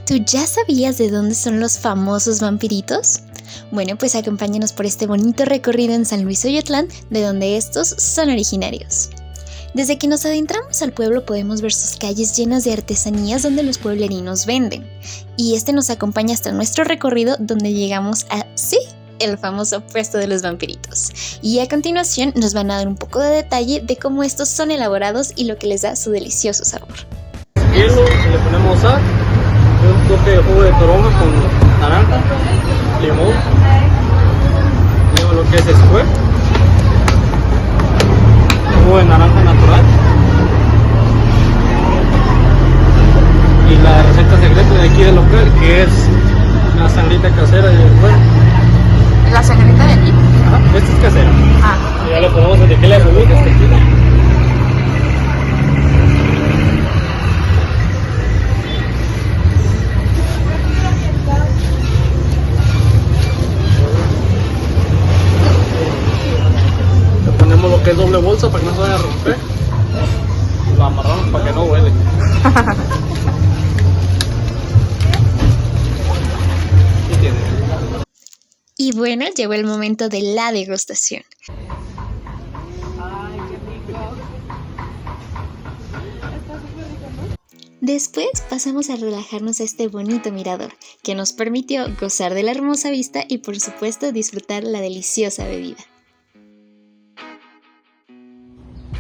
¿Tú ya sabías de dónde son los famosos vampiritos? Bueno, pues acompáñanos por este bonito recorrido en San Luis Oyatlán, de donde estos son originarios. Desde que nos adentramos al pueblo podemos ver sus calles llenas de artesanías donde los pueblerinos venden. Y este nos acompaña hasta nuestro recorrido donde llegamos a, sí, el famoso puesto de los vampiritos. Y a continuación nos van a dar un poco de detalle de cómo estos son elaborados y lo que les da su delicioso sabor. Hielo, le ponemos sal, un toque de jugo de toronja con naranja, limón, luego lo que es square, jugo de naranja natural y la receta secreta de aquí del local, que es una sangrita casera de bueno. ¿La sangrita de aquí? Ajá, esta es casera. Y ya le ponemos el tequila de bebé, que es tequila. Le ponemos lo que es doble bolsa para que no se vaya a romper. Lo amarramos para que no huele. ¿Qué tiene? Y bueno, llegó el momento de la degustación. Ay, qué rico. Está súper rico, ¿no? Después pasamos a relajarnos a este bonito mirador, que nos permitió gozar de la hermosa vista y por supuesto disfrutar la deliciosa bebida.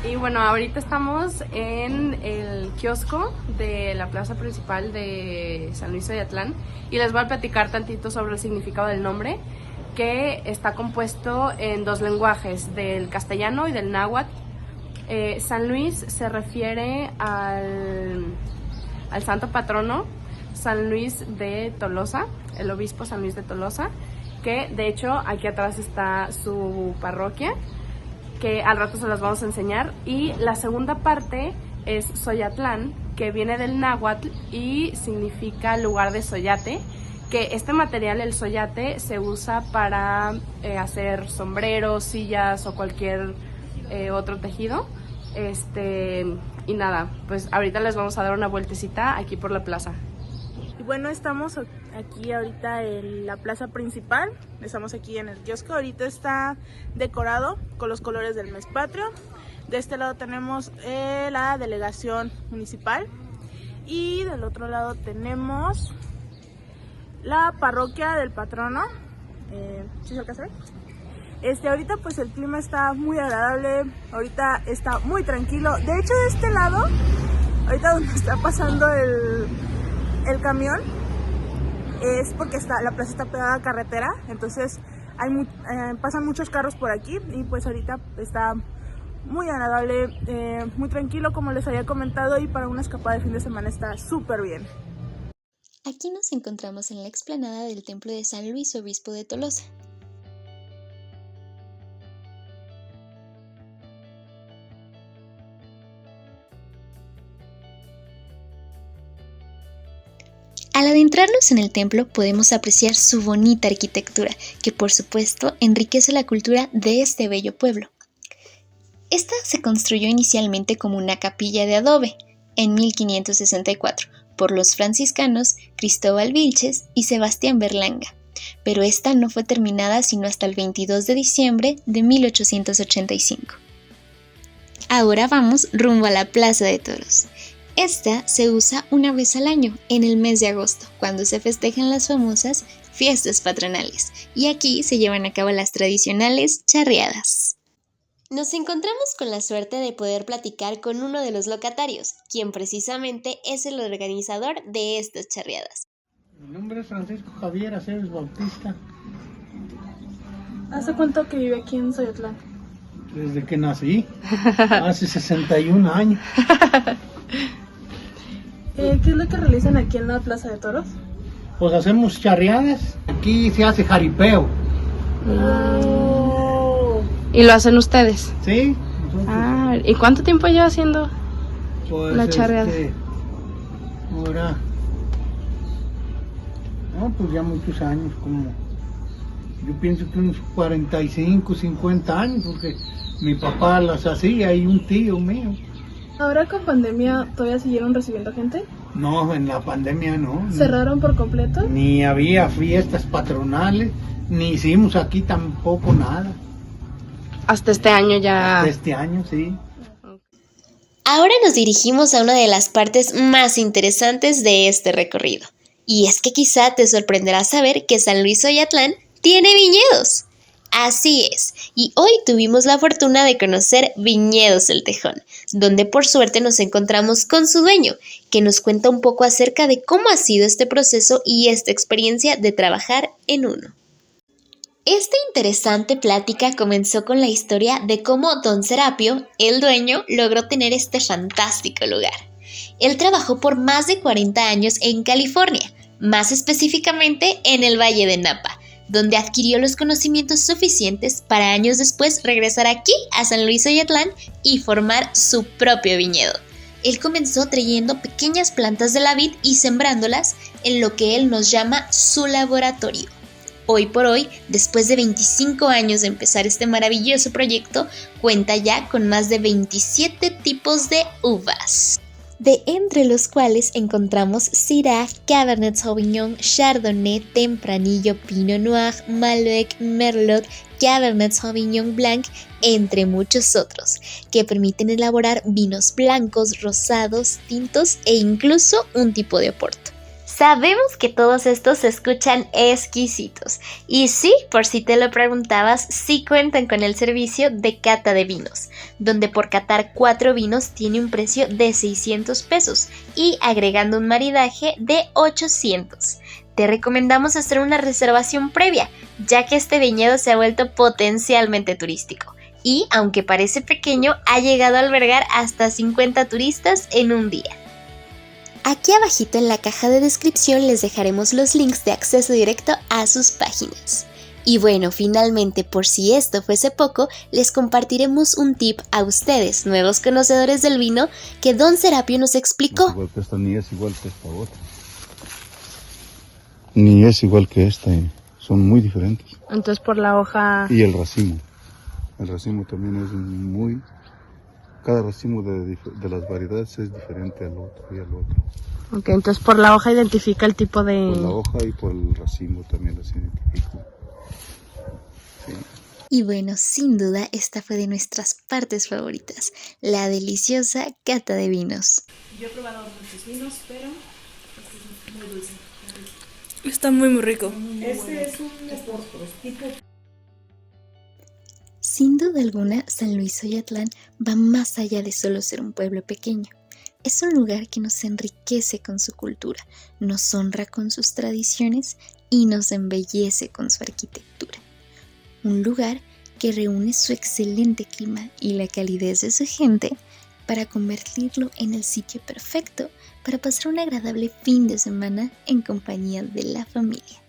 Y bueno, ahorita estamos en el kiosco de la plaza principal de San Luis Oyatlán y les voy a platicar tantito sobre el significado del nombre, que está compuesto en dos lenguajes, del castellano y del náhuatl. San Luis se refiere al santo patrono San Luis de Tolosa, el obispo San Luis de Tolosa, que de hecho aquí atrás está su parroquia, que al rato se las vamos a enseñar. Y la segunda parte es Soyatlán, que viene del náhuatl y significa lugar de soyate, que este material, el soyate, se usa para hacer sombreros, sillas o cualquier otro tejido. Y nada, pues ahorita les vamos a dar una vueltecita aquí por la plaza. Y bueno, estamos aquí ahorita en la plaza principal, estamos aquí en el kiosco. Ahorita está decorado con los colores del mes patrio. De este lado tenemos la delegación municipal y del otro lado tenemos la parroquia del patrono. ¿Sí se alcanza a ver? Ahorita pues el clima está muy agradable, ahorita está muy tranquilo. De hecho, de este lado, ahorita donde está pasando el camión, es porque la plaza está pegada a carretera, entonces pasan muchos carros por aquí y pues ahorita está muy agradable, muy tranquilo como les había comentado, y para una escapada de fin de semana está súper bien. Aquí nos encontramos en la explanada del templo de San Luis Obispo de Tolosa. Al adentrarnos en el templo podemos apreciar su bonita arquitectura, que por supuesto enriquece la cultura de este bello pueblo. Esta se construyó inicialmente como una capilla de adobe en 1564 por los franciscanos Cristóbal Vilches y Sebastián Berlanga, pero esta no fue terminada sino hasta el 22 de diciembre de 1885. Ahora vamos rumbo a la Plaza de Toros. Esta se usa una vez al año, en el mes de agosto, cuando se festejan las famosas fiestas patronales, y aquí se llevan a cabo las tradicionales charreadas. Nos encontramos con la suerte de poder platicar con uno de los locatarios, quien precisamente es el organizador de estas charreadas. Mi nombre es Francisco Javier Aceves Bautista. ¿Hace cuánto que vive aquí en Soyatlán? Desde que nací, hace 61 años. ¿Qué es lo que realizan aquí en la Plaza de Toros? Pues hacemos charreadas. Aquí se hace jaripeo. ¿Y lo hacen ustedes? ¿Sí? ¿Y cuánto tiempo lleva haciendo Pues la charreada? Ahora, no, pues ya muchos años, como yo pienso que unos 45, 50 años, porque mi papá las hacía y un tío mío. Ahora con pandemia, ¿todavía siguieron recibiendo gente? No, en la pandemia no. ¿Cerraron por completo? Ni había fiestas patronales, ni hicimos aquí tampoco nada. Hasta este año ya... Hasta este año, sí. Ahora nos dirigimos a una de las partes más interesantes de este recorrido. Y es que quizá te sorprenderá saber que San Luis Oyatlán tiene viñedos. Así es, y hoy tuvimos la fortuna de conocer Viñedos El Tejón, donde por suerte nos encontramos con su dueño, que nos cuenta un poco acerca de cómo ha sido este proceso y esta experiencia de trabajar en uno. Esta interesante plática comenzó con la historia de cómo Don Serapio, el dueño, logró tener este fantástico lugar. Él trabajó por más de 40 años en California, más específicamente en el Valle de Napa, donde adquirió los conocimientos suficientes para años después regresar aquí a San Luis Oyatlán y formar su propio viñedo. Él comenzó trayendo pequeñas plantas de la vid y sembrándolas en lo que él nos llama su laboratorio. Hoy por hoy, después de 25 años de empezar este maravilloso proyecto, cuenta ya con más de 27 tipos de uvas, de entre los cuales encontramos Syrah, Cabernet Sauvignon, Chardonnay, Tempranillo, Pinot Noir, Malbec, Merlot, Cabernet Sauvignon Blanc, entre muchos otros, que permiten elaborar vinos blancos, rosados, tintos e incluso un tipo de oporto. Sabemos que todos estos se escuchan exquisitos, y sí, por si te lo preguntabas, sí cuentan con el servicio de cata de vinos, donde por catar 4 vinos tiene un precio de 600 pesos y agregando un maridaje de 800. Te recomendamos hacer una reservación previa, ya que este viñedo se ha vuelto potencialmente turístico, y aunque parece pequeño, ha llegado a albergar hasta 50 turistas en un día. Aquí abajito en la caja de descripción les dejaremos los links de acceso directo a sus páginas. Y bueno, finalmente, por si esto fuese poco, les compartiremos un tip a ustedes, nuevos conocedores del vino, que Don Serapio nos explicó. Igual que esta, ni es igual que esta otra. Ni es igual que esta, son muy diferentes. Entonces por la hoja... Y el racimo. El racimo también es muy... Cada racimo de las variedades es diferente al otro y al otro. Ok, entonces por la hoja identifica el tipo de... Por la hoja y por el racimo también las identifico. Sí. Y bueno, sin duda, esta fue de nuestras partes favoritas, la deliciosa cata de vinos. Yo he probado muchos vinos, pero este es muy dulce. Está muy rico. Este es un oporto, es tipo... Sin duda alguna, San Luis Oyatlán va más allá de solo ser un pueblo pequeño. Es un lugar que nos enriquece con su cultura, nos honra con sus tradiciones y nos embellece con su arquitectura. Un lugar que reúne su excelente clima y la calidez de su gente para convertirlo en el sitio perfecto para pasar un agradable fin de semana en compañía de la familia.